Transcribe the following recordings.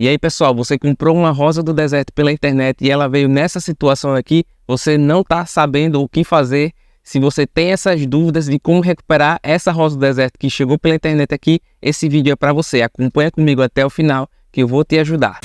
E aí, pessoal, você comprou uma rosa do deserto pela internet e ela veio nessa situação aqui, você não está sabendo o que fazer. Se você tem essas dúvidas de como recuperar essa rosa do deserto que chegou pela internet aqui, esse vídeo é para você. Acompanha comigo até o final que eu vou te ajudar.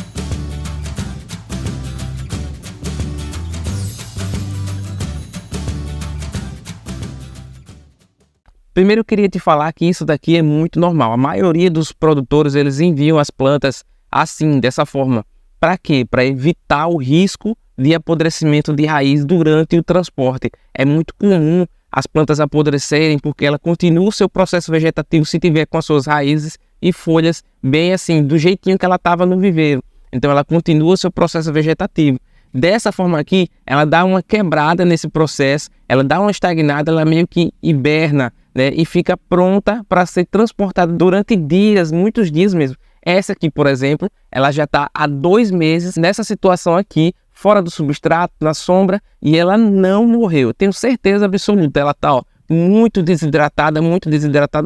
Primeiro eu queria te falar que isso daqui é muito normal. A maioria dos produtores, eles enviam as plantas assim, dessa forma. Para quê? Para evitar o risco de apodrecimento de raiz durante o transporte. É muito comum as plantas apodrecerem porque ela continua o seu processo vegetativo se tiver com as suas raízes e folhas bem assim, do jeitinho que ela estava no viveiro. Então ela continua o seu processo vegetativo. Dessa forma aqui, ela dá uma quebrada nesse processo, ela dá uma estagnada, ela meio que hiberna, né? E fica pronta para ser transportada durante dias, muitos dias mesmo. Essa aqui, por exemplo, ela já está há 2 meses nessa situação aqui, fora do substrato, na sombra, e ela não morreu. Tenho certeza absoluta, ela está muito desidratada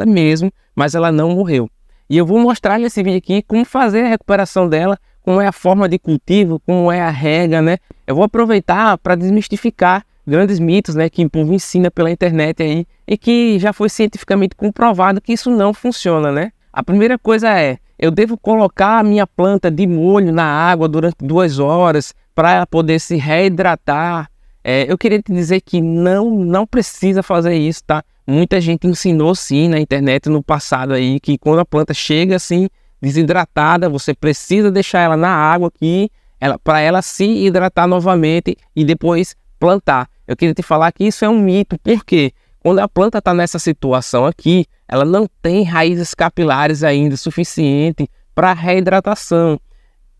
mesmo, mas ela não morreu. E eu vou mostrar nesse vídeo aqui como fazer a recuperação dela, como é a forma de cultivo, como é a rega, né? Eu vou aproveitar para desmistificar grandes mitos, né, que o povo ensina pela internet aí e que já foi cientificamente comprovado que isso não funciona, né? A primeira coisa é, eu devo colocar a minha planta de molho na água durante 2 horas para ela poder se reidratar. Eu queria te dizer que não precisa fazer isso, tá? Muita gente ensinou sim na internet no passado aí que quando a planta chega assim desidratada, você precisa deixar ela na água aqui para ela se hidratar novamente e depois plantar. Eu queria te falar que isso é um mito, porque quando a planta está nessa situação aqui, ela não tem raízes capilares ainda suficiente para reidratação.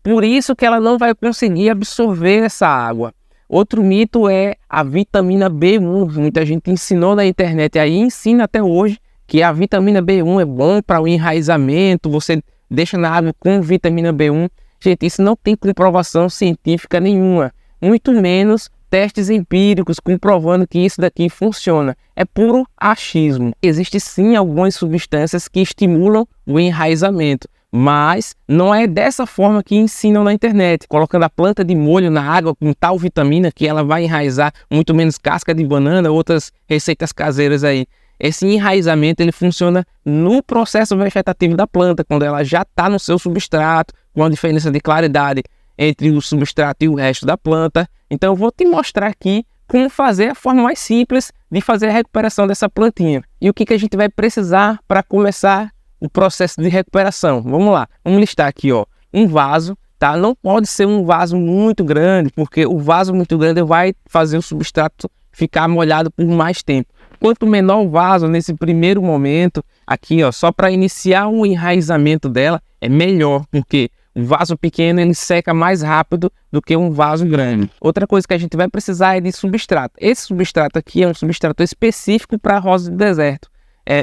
Por isso que ela não vai conseguir absorver essa água. Outro mito é a vitamina B1. Muita gente ensinou na internet aí, ensina até hoje que a vitamina B1 é bom para o enraizamento, você deixa na água com vitamina B1. Gente, isso não tem comprovação científica nenhuma, muito menos testes empíricos comprovando que isso daqui funciona. É puro achismo. Existem sim algumas substâncias que estimulam o enraizamento, mas não é dessa forma que ensinam na internet, colocando a planta de molho na água com tal vitamina que ela vai enraizar, muito menos casca de banana, outras receitas caseiras aí. Esse enraizamento ele funciona no processo vegetativo da planta, quando ela já está no seu substrato, com a diferença de claridade entre o substrato e o resto da planta. Então eu vou te mostrar aqui como fazer a forma mais simples de fazer a recuperação dessa plantinha. E o que a gente vai precisar para começar o processo de recuperação. Vamos lá, vamos listar aqui, ó, um vaso, tá? Não pode ser um vaso muito grande, porque o vaso muito grande vai fazer o substrato ficar molhado por mais tempo. Quanto menor o vaso nesse primeiro momento, aqui, ó, só para iniciar o enraizamento dela, é melhor, porque o vaso pequeno ele seca mais rápido do que um vaso grande. Outra coisa que a gente vai precisar é de substrato. Esse substrato aqui é um substrato específico para rosa do deserto.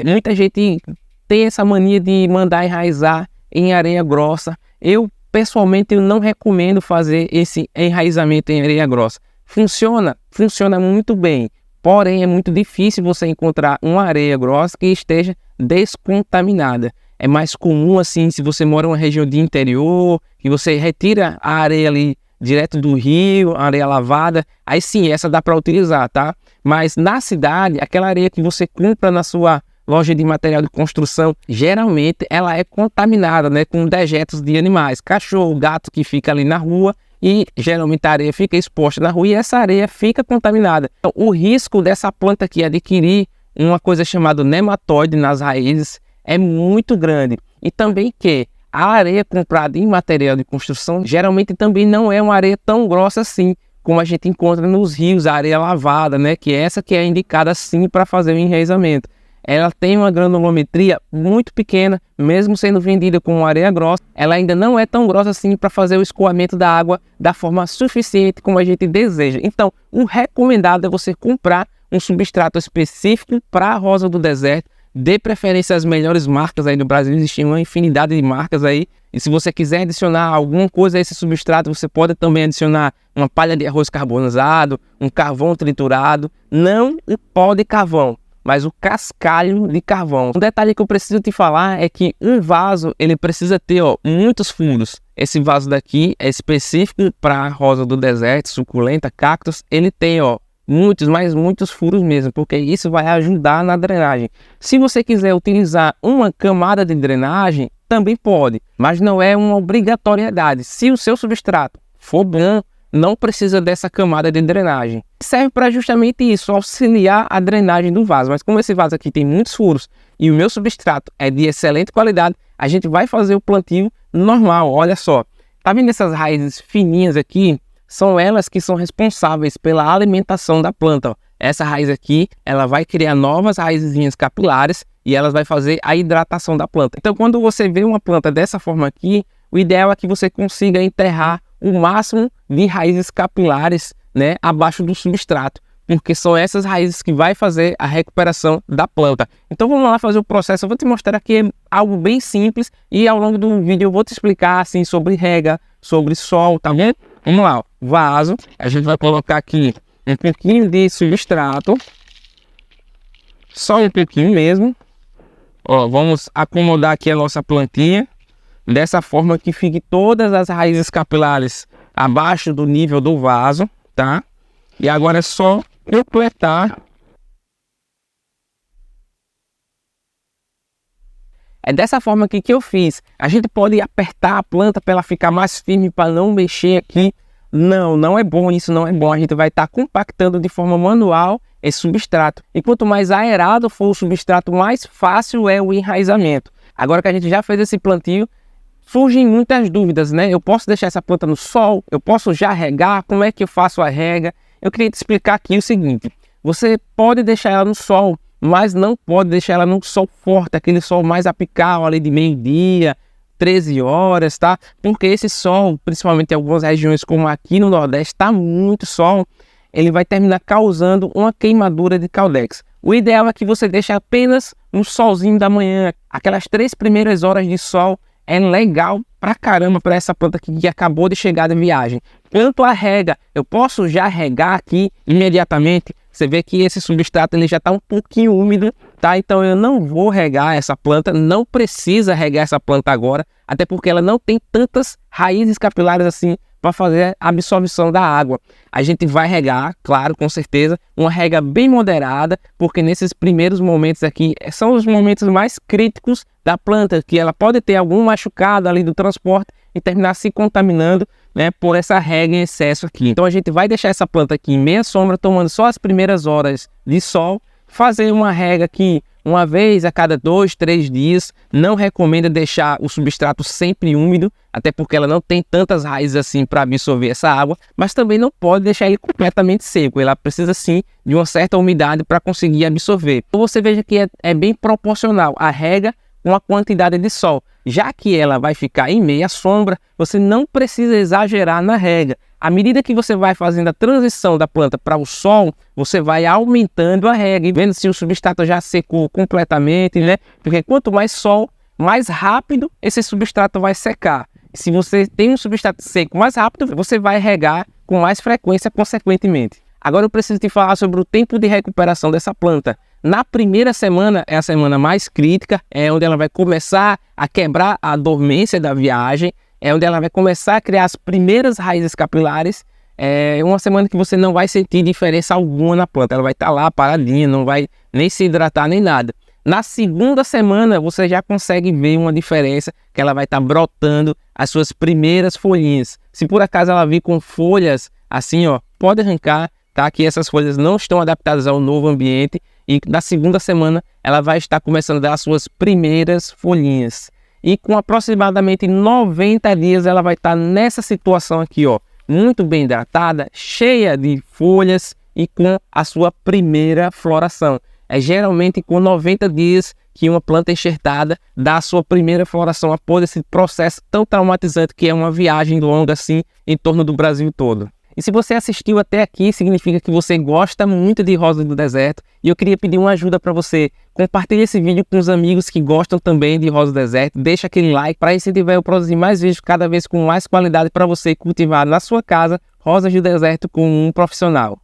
Muita gente tem essa mania de mandar enraizar em areia grossa. Eu, pessoalmente, eu não recomendo fazer esse enraizamento em areia grossa. Funciona muito bem, porém é muito difícil você encontrar uma areia grossa que esteja descontaminada. É mais comum assim, se você mora em uma região de interior, que você retira a areia ali direto do rio, areia lavada, aí sim, essa dá para utilizar, tá? Mas na cidade, aquela areia que você compra na sua loja de material de construção, geralmente ela é contaminada, né, com dejetos de animais, cachorro, gato que fica ali na rua, e geralmente a areia fica exposta na rua e essa areia fica contaminada. Então, o risco dessa planta aqui adquirir uma coisa chamada nematóide nas raízes é muito grande. E também que a areia comprada em material de construção geralmente também não é uma areia tão grossa assim, como a gente encontra nos rios, a areia lavada, né, que é essa que é indicada sim para fazer o enraizamento. Ela tem uma granulometria muito pequena, mesmo sendo vendida como areia grossa, ela ainda não é tão grossa assim para fazer o escoamento da água da forma suficiente como a gente deseja. Então, o recomendado é você comprar um substrato específico para a rosa do deserto, de preferência as melhores marcas aí do Brasil, existe uma infinidade de marcas aí, e se você quiser adicionar alguma coisa a esse substrato, você pode também adicionar uma palha de arroz carbonizado, um carvão triturado, não o pó de carvão, mas o cascalho de carvão. Um detalhe que eu preciso te falar é que um vaso ele precisa ter muitos furos. esse vaso daqui é específico para rosa do deserto, suculenta, cactos. Ele tem, ó, muitos, mas muitos furos mesmo, porque isso vai ajudar na drenagem. Se você quiser utilizar uma camada de drenagem, também pode, mas não é uma obrigatoriedade. Se o seu substrato for bom, não precisa dessa camada de drenagem. Serve para justamente isso, auxiliar a drenagem do vaso. Mas como esse vaso aqui tem muitos furos e o meu substrato é de excelente qualidade, a gente vai fazer o plantio normal. Olha só, tá vendo essas raízes fininhas aqui? São elas que são responsáveis pela alimentação da planta. Ó. Essa raiz aqui, ela vai criar novas raizinhas capilares e elas vai fazer a hidratação da planta. Então, quando você vê uma planta dessa forma aqui, o ideal é que você consiga enterrar o máximo de raízes capilares, né, abaixo do substrato, porque são essas raízes que vai fazer a recuperação da planta. Então vamos lá fazer o processo. Eu vou te mostrar aqui algo bem simples e ao longo do vídeo eu vou te explicar assim sobre rega, sobre sol, tá vendo? Vamos lá, ó. Vaso, a gente vai colocar aqui um pouquinho de substrato, só um pouquinho mesmo. Ó, vamos acomodar aqui a nossa plantinha dessa forma que fique todas as raízes capilares abaixo do nível do vaso, tá? E agora é só completar. É dessa forma aqui que eu fiz. A gente pode apertar a planta para ela ficar mais firme, para não mexer aqui. Não, não é bom, isso não é bom. A gente vai estar compactando de forma manual esse substrato. E quanto mais aerado for o substrato, mais fácil é o enraizamento. Agora que a gente já fez esse plantio, surgem muitas dúvidas, né? Eu posso deixar essa planta no sol? Eu posso já regar? Como é que eu faço a rega? Eu queria te explicar aqui o seguinte. Você pode deixar ela no sol, mas não pode deixar ela no sol forte, aquele sol mais apical ali de meio-dia, 13 horas, tá? Porque esse sol, principalmente em algumas regiões como aqui no Nordeste, tá muito sol, ele vai terminar causando uma queimadura de Caudex. O ideal é que você deixe apenas no solzinho da manhã, aquelas 3 primeiras horas de sol, é legal pra caramba para essa planta aqui que acabou de chegar da viagem. Quanto à rega, eu posso já regar aqui imediatamente. Você vê que esse substrato ele já está um pouquinho úmido, tá? Então eu não vou regar essa planta, não precisa regar essa planta agora, até porque ela não tem tantas raízes capilares assim para fazer a absorção da água. A gente vai regar, claro, com certeza, uma rega bem moderada, porque nesses primeiros momentos aqui são os momentos mais críticos da planta, que ela pode ter algum machucado ali do transporte e terminar se contaminando, né, por essa rega em excesso aqui. Então a gente vai deixar essa planta aqui em meia sombra, tomando só as primeiras horas de sol, fazer uma rega aqui uma vez a cada 2, 3 dias. Não recomenda deixar o substrato sempre úmido, até porque ela não tem tantas raízes assim para absorver essa água, mas também não pode deixar ele completamente seco. Ela precisa sim de uma certa umidade para conseguir absorver. Então você veja que é bem proporcional a rega com a quantidade de sol. Já que ela vai ficar em meia sombra, você não precisa exagerar na rega. À medida que você vai fazendo a transição da planta para o sol, você vai aumentando a rega e vendo se o substrato já secou completamente, né? Porque quanto mais sol, mais rápido esse substrato vai secar. Se você tem um substrato seco mais rápido, você vai regar com mais frequência consequentemente. Agora eu preciso te falar sobre o tempo de recuperação dessa planta. Na primeira semana é a semana mais crítica, é onde ela vai começar a quebrar a dormência da viagem, é onde ela vai começar a criar as primeiras raízes capilares. É uma semana que você não vai sentir diferença alguma na planta, ela vai estar lá paradinha, não vai nem se hidratar nem nada. Na segunda semana você já consegue ver uma diferença, que ela vai estar brotando as suas primeiras folhinhas. Se por acaso ela vir com folhas assim, ó, pode arrancar, tá? Que essas folhas não estão adaptadas ao novo ambiente. E na segunda semana ela vai estar começando a dar as suas primeiras folhinhas. E com aproximadamente 90 dias ela vai estar nessa situação aqui, ó, muito bem hidratada, cheia de folhas e com a sua primeira floração. É geralmente com 90 dias que uma planta enxertada dá a sua primeira floração após esse processo tão traumatizante que é uma viagem longa assim em torno do Brasil todo. E se você assistiu até aqui, significa que você gosta muito de Rosa do Deserto. E eu queria pedir uma ajuda para você. Compartilhe esse vídeo com os amigos que gostam também de Rosa do Deserto. Deixa aquele like para incentivar eu a produzir mais vídeos cada vez com mais qualidade para você cultivar na sua casa Rosas do Deserto com um profissional.